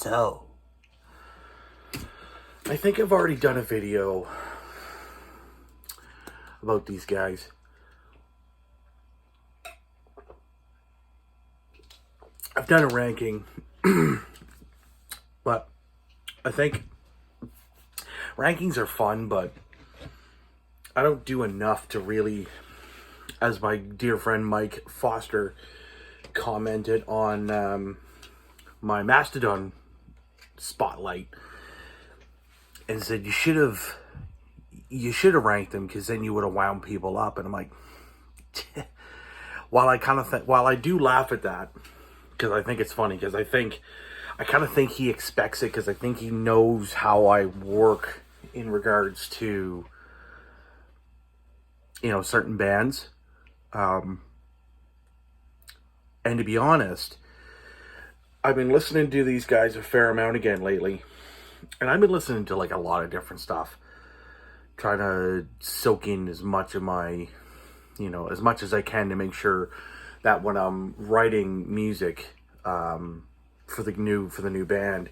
So, I think I've already done a video about these guys. I've done a ranking, but I think rankings are fun, but I don't do enough to really, as my dear friend Mike Foster commented on my Mastodon spotlight and said you should have ranked them because then you would have wound people up. And I'm like, while I do laugh at that because I think it's funny, because I kind of think he expects it, because I think he knows how I work in regards to, certain bands. And to be honest, I've been listening to these guys a fair amount again lately. And I've been listening to like a lot of different stuff. Trying to soak in as much of my, as much as I can to make sure that when I'm writing music for the new band,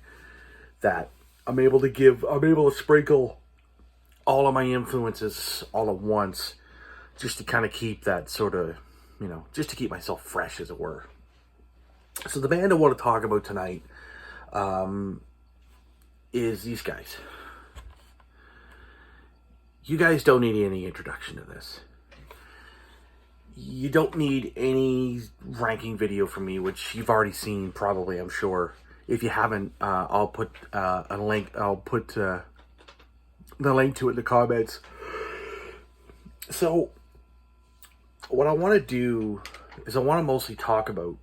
that I'm able to sprinkle all of my influences all at once, just to kind of keep that sort of, just to keep myself fresh, as it were. So the band I want to talk about tonight is these guys. You guys don't need any introduction to this. You don't need any ranking video from me, which you've already seen probably, I'm sure. If you haven't, I'll put a link. I'll put the link to it in the comments. So what I want to do is I want to mostly talk about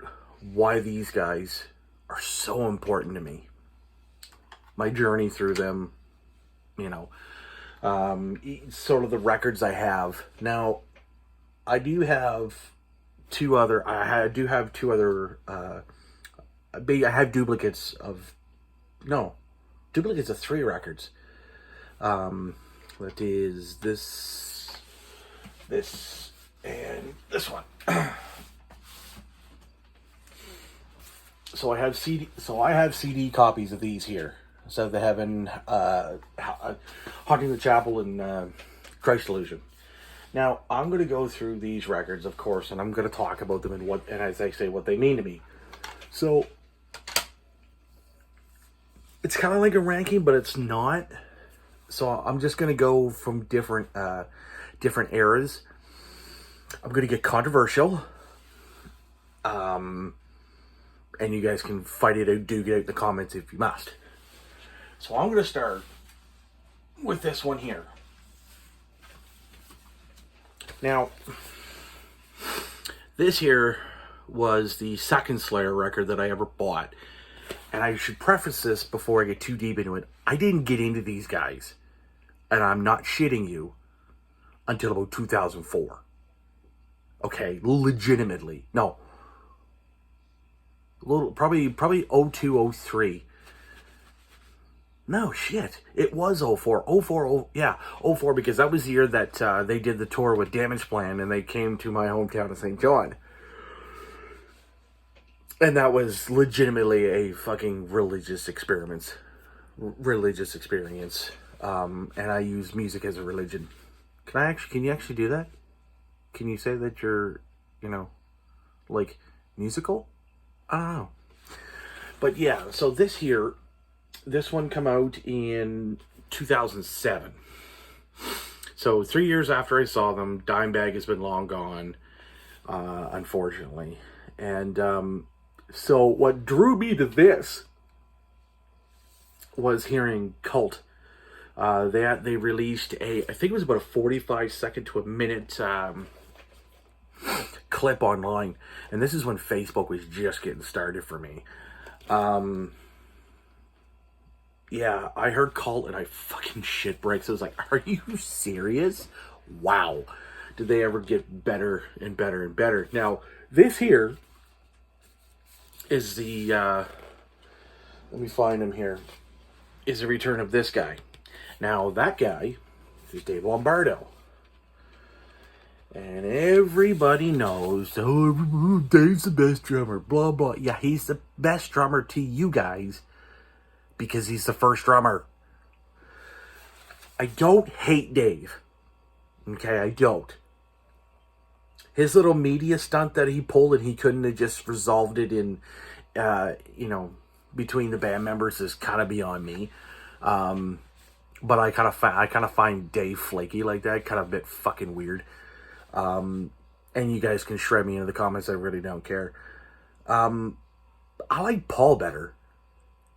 why these guys are so important to me. My journey through them, sort of the records I have. Now, I do have two other. I have duplicates of 3 records. That is this, and this one. So I have CD copies of these here. So the Heaven, Haunting the Chapel, and Christ Illusion. Now, I'm going to go through these records, of course, and I'm going to talk about them and as I say, what they mean to me. So, it's kind of like a ranking, but it's not. So I'm just going to go from different eras. I'm going to get controversial. And you guys can fight it out, duke it out in the comments if you must. So I'm going to start with this one here. Now, this here was the second Slayer record that I ever bought. And I should preface this before I get too deep into it. I didn't get into these guys, and I'm not shitting you, until about 2004. Okay, legitimately. No. Probably 02, 03. No, shit. It was 04. 04, because that was the year that they did the tour with Damageplan, and they came to my hometown of St. John. And that was legitimately a fucking religious experience. And I use music as a religion. Can you actually do that? Can you say that you're, like, musical? I don't know. But yeah, so this one come out in 2007. So 3 years after I saw them, Dimebag has been long gone, unfortunately. And so what drew me to this was hearing Cult. They released I think it was about a 45-second to a minute clip online. And this is when Facebook was just getting started for me. Yeah, I heard Cult and I fucking shit bricks. I was like, are you serious? Wow. Did they ever get better and better and better? Now, this here is the, let me find him here, is the return of this guy. Now, that guy is Dave Lombardo. And everybody knows, oh, Dave's the best drummer, blah, blah. Yeah, he's the best drummer to you guys, because he's the first drummer. I don't hate Dave. Okay, I don't. His little media stunt that he pulled and he couldn't have just resolved it in, between the band members is kind of beyond me. But I kind of find Dave flaky like that, kind of a bit fucking weird. And you guys can shred me in the comments. I really don't care. I like Paul better,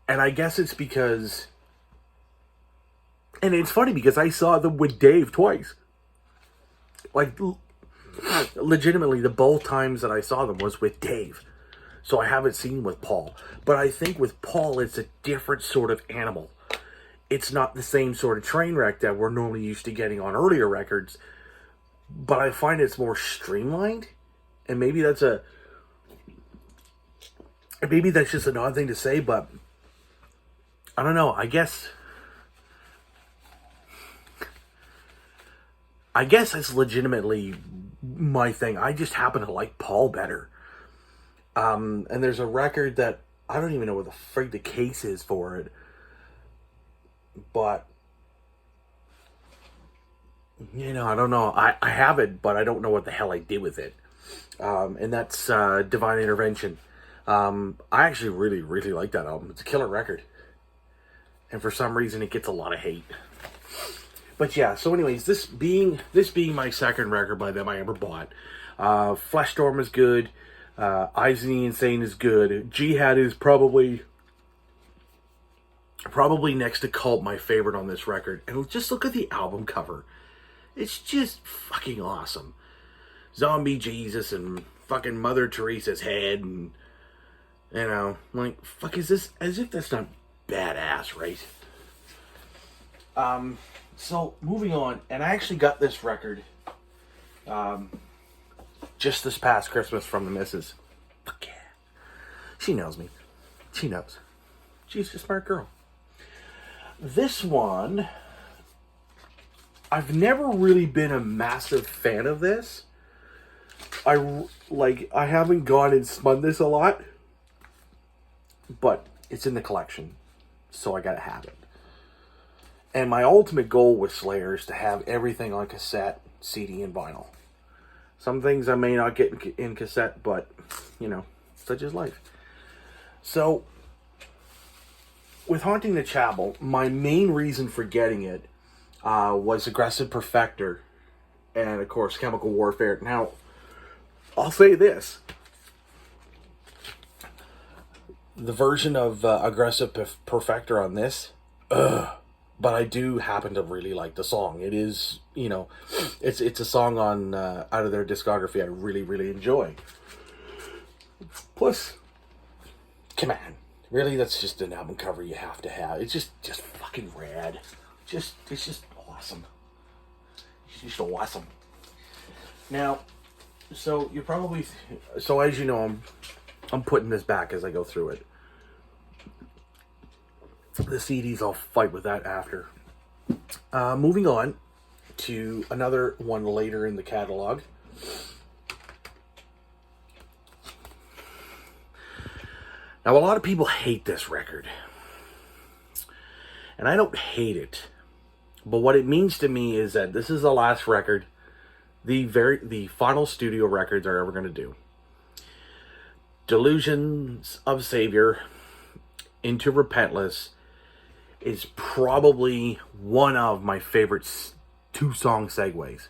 and I guess it's because. And it's funny because I saw them with Dave twice. Like, legitimately, the both times that I saw them was with Dave. So I haven't seen with Paul. But I think with Paul, it's a different sort of animal. It's not the same sort of train wreck that we're normally used to getting on earlier records. But I find it's more streamlined. And maybe that's just an odd thing to say, but I don't know. I guess it's legitimately my thing. I just happen to like Paul better. And there's a record that I don't even know what the frig the case is for it. But, I don't know. I have it, but I don't know what the hell I did with it. And that's Divine Intervention. I actually really, really like that album. It's a killer record. And for some reason, it gets a lot of hate. But yeah, so anyways, this being my second record by them I ever bought. Fleshstorm is good. Eyes of the Insane is good. Jihad is probably next to Cult my favorite on this record. And just look at the album cover. It's just fucking awesome. Zombie Jesus and fucking Mother Teresa's head and, like, fuck is this? As if that's not badass, right? So, moving on, and I actually got this record just this past Christmas from the missus. Fuck yeah. She knows me. She knows. She's a smart girl. This one, I've never really been a massive fan of this. I haven't gone and spun this a lot, but it's in the collection, so I gotta have it. And my ultimate goal with Slayer is to have everything on cassette, CD, and vinyl. Some things I may not get in cassette, but, such is life. So, with Haunting the Chapel, my main reason for getting it was Aggressive Perfector and, of course, Chemical Warfare. Now, I'll say this. The version of Aggressive Perfector on this, but I do happen to really like the song. It is, it's a song on out of their discography I really, really enjoy. Plus, come on, really, that's just an album cover you have to have. It's just fucking rad. It's just awesome. It's just awesome. Now, so you're probably, so as you know, I'm putting this back as I go through it. The CDs, I'll fight with that after. Moving on to another one later in the catalog. Now, a lot of people hate this record. And I don't hate it. But what it means to me is that this is the last record, the final studio record they're ever going to do. Delusions of Savior into Repentless is probably one of my favorite two-song segues.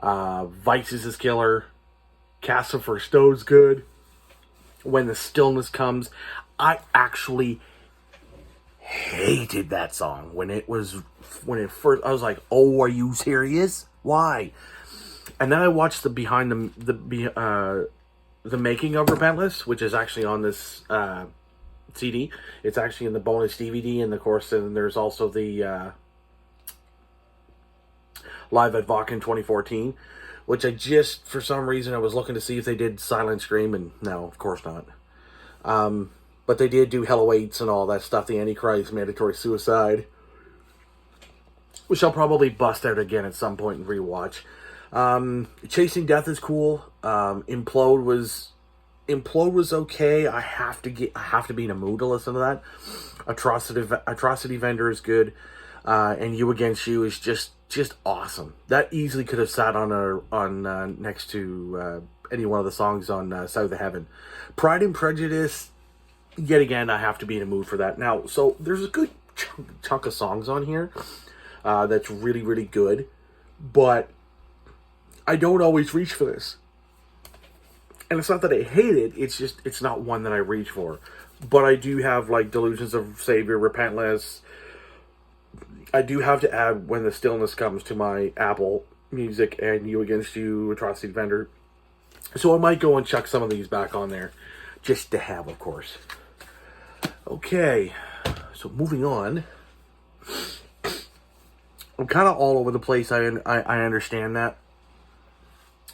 Vices is killer. Castle for Stowe's good. When the Stillness Comes. I actually hated that song when it first. I was like, "Oh, are you serious? Why?" And then I watched the behind the making of Repentless, which is actually on this CD. It's actually in the bonus DVD, and of course, then there's also the Live at Wacken 2014, which I just, for some reason, I was looking to see if they did Silent Scream, and no, of course not. But they did do Hell Awaits and all that stuff, the Antichrist, Mandatory Suicide, which I'll probably bust out again at some point and rewatch. Chasing Death is cool. Implode was Implode was okay. I have to be in a mood to listen to that. Atrocity Vendor is good, and You Against You is just awesome. That easily could have sat on next to any one of the songs on South of Heaven. Pride and Prejudice, yet again, I have to be in a mood for that. Now, so there's a good chunk of songs on here that's really, really good, but I don't always reach for this. And it's not that I hate it, it's just, it's not one that I reach for. But I do have, like, Delusions of Savior, Repentless. I do have to add When the Stillness Comes to my Apple Music, and You Against You, Atrocity Vendor. So I might go and chuck some of these back on there, just to have, of course. Okay, so moving on. I'm kind of all over the place, I understand that.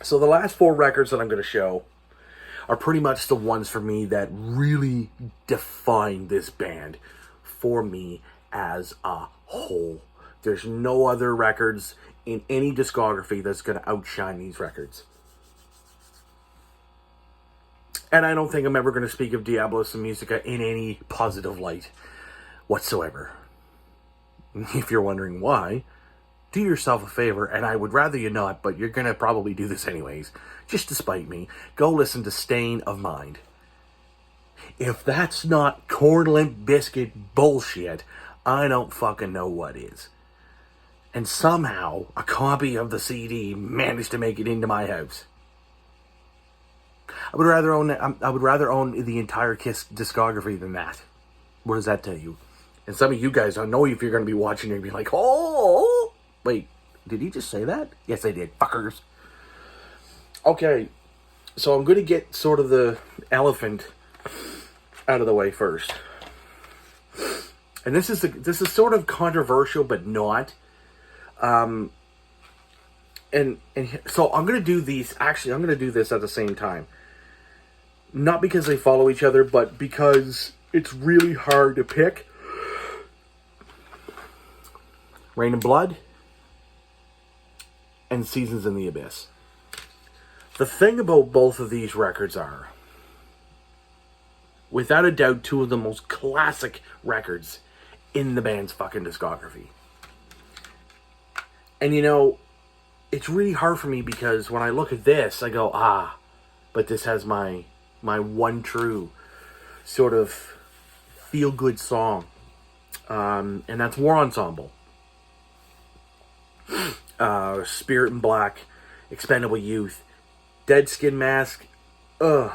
So the last 4 records that I'm going to show are pretty much the ones for me that really define this band for me as a whole. There's no other records in any discography that's going to outshine these records. And I don't think I'm ever going to speak of Diabolus and Musica in any positive light whatsoever. If you're wondering why, do yourself a favor, and I would rather you not, but you're going to probably do this anyways, just to spite me. Go listen to Stain of Mind. If that's not Korn Limp Bizkit bullshit, I don't fucking know what is. And somehow, a copy of the CD managed to make it into my house. I would rather own the entire Kiss discography than that. What does that tell you? And some of you guys, I know if you're going to be watching, you're going to be like, oh, wait, did he just say that? Yes, I did, fuckers. Okay, so I'm going to get sort of the elephant out of the way first. And this is sort of controversial, but not. And so I'm going to do these, actually, I'm going to do this at the same time. Not because they follow each other, but because it's really hard to pick. Rain and Blood and Seasons in the Abyss. The thing about both of these records are, without a doubt, 2 of the most classic records in the band's fucking discography. And you know, it's really hard for me because when I look at this, I go, but this has my one true sort of feel-good song. And that's War Ensemble. Spirit in Black, Expendable Youth, Dead Skin Mask. I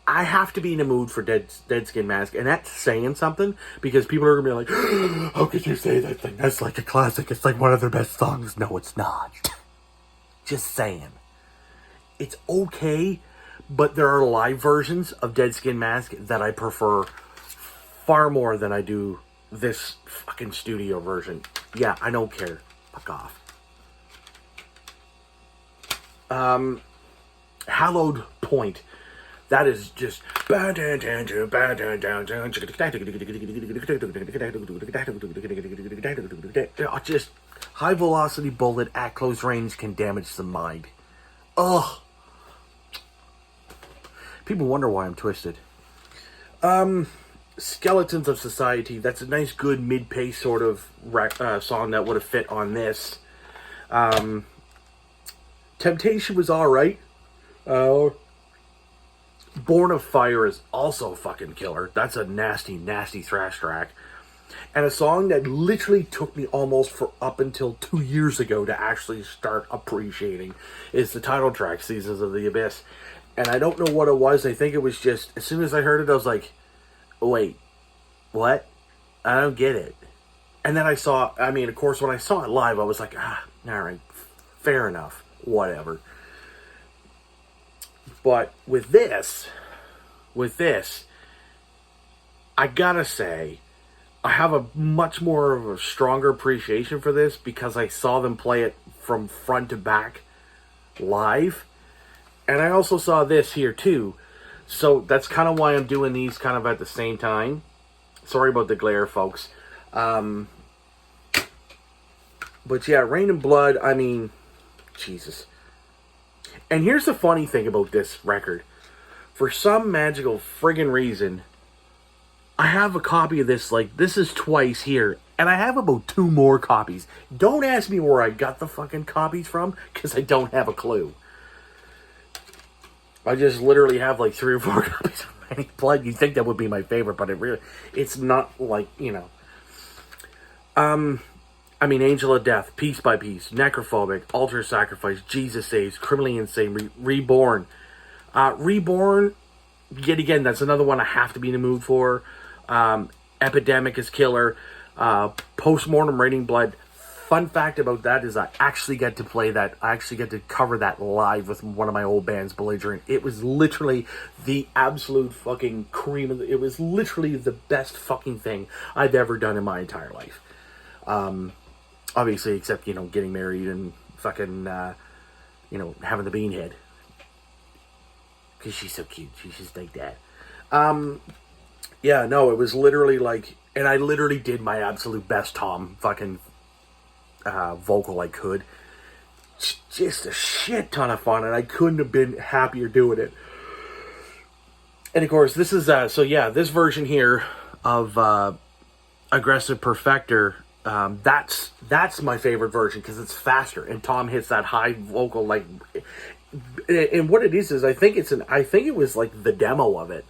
have to be in a mood for Dead Skin Mask, and that's saying something, because people are going to be like, how could you say that thing? That's like a classic. It's like one of their best songs. No, it's not. Just saying. It's okay, but there are live versions of Dead Skin Mask that I prefer far more than I do this fucking studio version. Yeah, I don't care. Fuck off. Hallowed Point. That is just just high velocity bullet at close range can damage the mind. Ugh. People wonder why I'm twisted. Skeletons of Society. That's a nice, good mid-pace sort of song that would have fit on this. Temptation was alright. Born of Fire is also fucking killer. That's a nasty, nasty thrash track. And a song that literally took me almost up until 2 years ago to actually start appreciating is the title track, Seasons of the Abyss. And I don't know what it was. I think it was just, as soon as I heard it, I was like, wait, what? I don't get it. And then of course, when I saw it live, I was like, alright, fair enough. Whatever. But with this, I gotta say, I have a much more of a stronger appreciation for this because I saw them play it from front to back live. And I also saw this here too. So that's kind of why I'm doing these kind of at the same time. Sorry about the glare, folks. But yeah, Rain and Blood, I mean, Jesus. And here's the funny thing about this record. For some magical friggin' reason, I have a copy of this, like, this is twice here, and I have about 2 more copies. Don't ask me where I got the fucking copies from, because I don't have a clue. I just literally have, like, 3 or 4 copies of Raining Blood. You'd think that would be my favorite, but it's not, like, you know. I mean, Angel of Death, Piece by Piece, Necrophobic, Altar Sacrifice, Jesus Saves, Criminally Insane, Reborn. Reborn, yet again, that's another one I have to be in the mood for. Epidemic is killer. Postmortem Raining Blood. Fun fact about that is I actually get to play that. I actually get to cover that live with one of my old bands, Belligerent. It was literally the absolute fucking cream of it was literally the best fucking thing I've ever done in my entire life. Obviously, except, you know, getting married and fucking, you know, having the beanhead. Because she's so cute. She's just like that. Yeah, no, it was literally like, and I literally did my absolute best Tom fucking vocal I could. Just a shit ton of fun, and I couldn't have been happier doing it. And of course, this is, so yeah, this version here of Aggressive Perfector, that's my favorite version because it's faster, and Tom hits that high vocal, like, and what it is I think it was like the demo of it.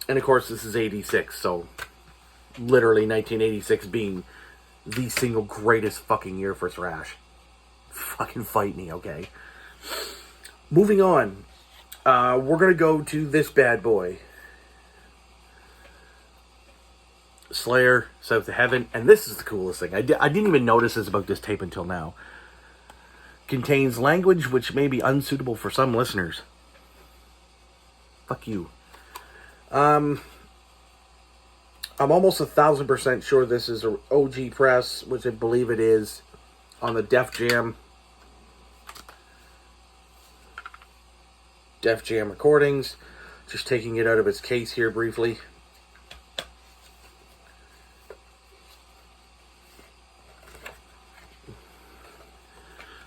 And of course, this is 86, so literally 1986 being the single greatest fucking year for thrash. Fucking fight me, okay? Moving on. We're gonna go to this bad boy. Slayer, South of Heaven, and this is the coolest thing. I didn't even notice this about this tape until now. Contains language which may be unsuitable for some listeners. Fuck you. I'm almost 1,000% sure this is a OG press, which I believe it is, on the Def Jam recordings. Just taking it out of its case here briefly.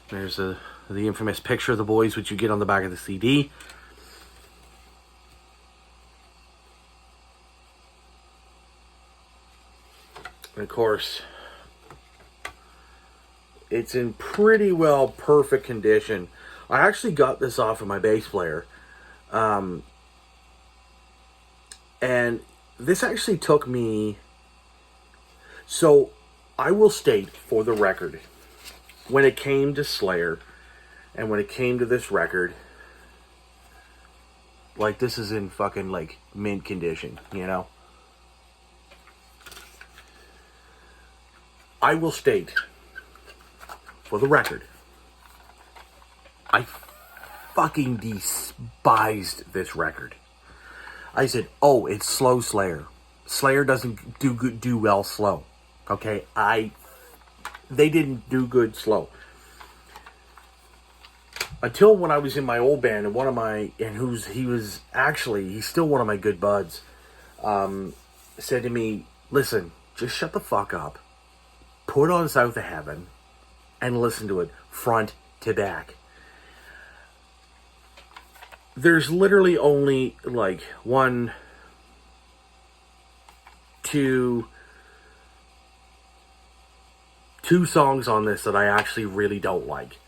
There's the infamous picture of the boys, which you get on the back of the CD. And of course, it's in pretty well perfect condition. I actually got this off of my bass player. And this actually took me... So, I will state for the record, when it came to Slayer, and when it came to this record, like, this is in fucking, like, mint condition, you know? I will state, for the record, I fucking despised this record. I said, oh, it's slow Slayer. Slayer doesn't do well slow. Okay? They didn't do good slow. Until when I was in my old band, and he's still one of my good buds, said to me, listen, just shut the fuck up. Put on South of Heaven and listen to it front to back. There's literally only like 1, 2 songs on this that I actually really don't like.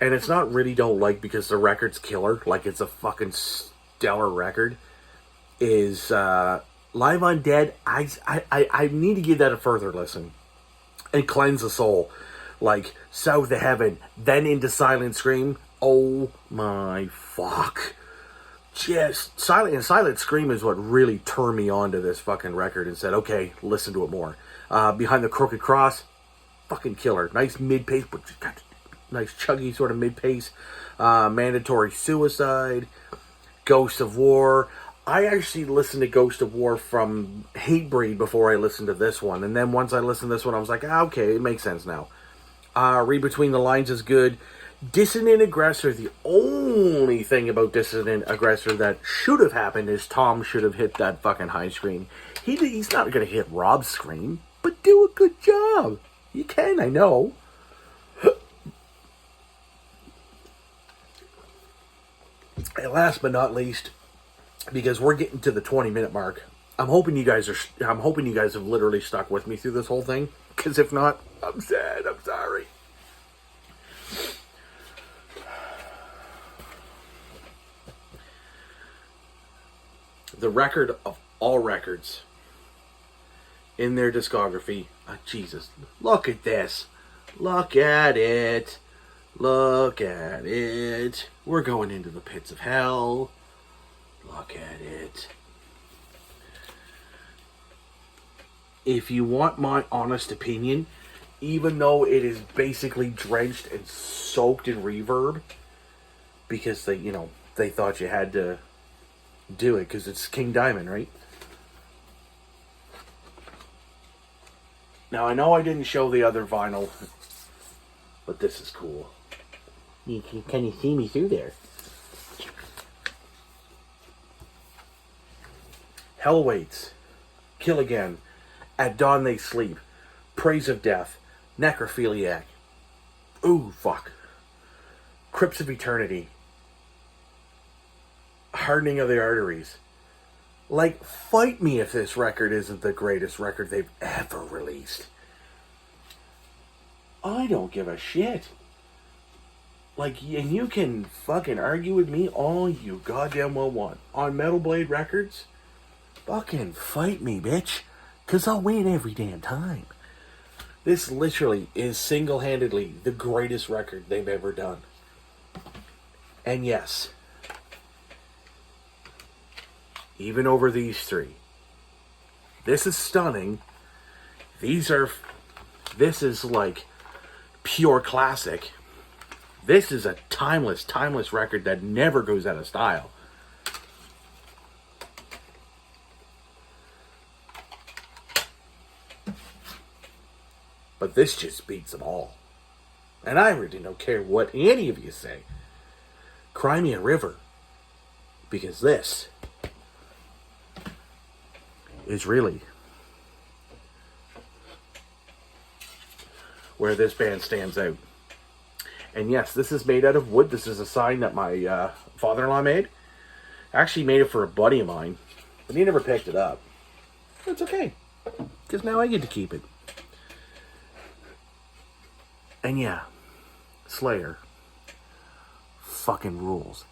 And it's not really don't like because the record's killer, like it's a fucking stellar record. Is Live Undead. I need to give that a further listen. And Cleanse the Soul. Like South of Heaven, then into Silent Scream. Oh my fuck. Just Silent Scream is what really turned me on to this fucking record and said, okay, listen to it more. Behind the Crooked Cross, fucking killer. Nice mid-pace, but got nice chuggy sort of mid-pace. Mandatory Suicide. Ghost of War. I actually listened to Ghost of War from Hatebreed before I listened to this one. And then once I listened to this one, I was like, okay, it makes sense now. Read Between the Lines is good. Dissonant Aggressor, the only thing about Dissonant Aggressor that should have happened is Tom should have hit that fucking high screen. He's not going to hit Rob's screen, but do a good job. You can, I know. And last but not least, because we're getting to the 20-minute mark, I'm hoping you guys have literally stuck with me through this whole thing. Because if not, I'm sad. I'm sorry. The record of all records in their discography. Oh, Jesus, look at this. Look at it. Look at it. We're going into the pits of hell. Look at it. If you want my honest opinion, even though it is basically drenched and soaked in reverb, because they thought you had to do it because it's King Diamond, right? Now, I know I didn't show the other vinyl, but this is cool. Can you see me through there? Hell Waits, Kill Again, At Dawn They Sleep, Praise of Death, Necrophiliac, ooh, fuck, Crypts of Eternity, Hardening of the Arteries. Like, fight me if this record isn't the greatest record they've ever released. I don't give a shit. Like, and you can fucking argue with me all you goddamn well want. On Metal Blade Records, fucking fight me, bitch. Because I'll win every damn time. This literally is single-handedly the greatest record they've ever done. And yes, even over these three, this is stunning. This is like pure classic. This is a timeless record that never goes out of style. But this just beats them all. And I really don't care what any of you say. Cry Me a River. Because this is really where this band stands out. And yes, this is made out of wood. This is a sign that my father-in-law made. I actually made it for a buddy of mine, but he never picked it up. That's okay, because now I get to keep it. And yeah, Slayer fucking rules.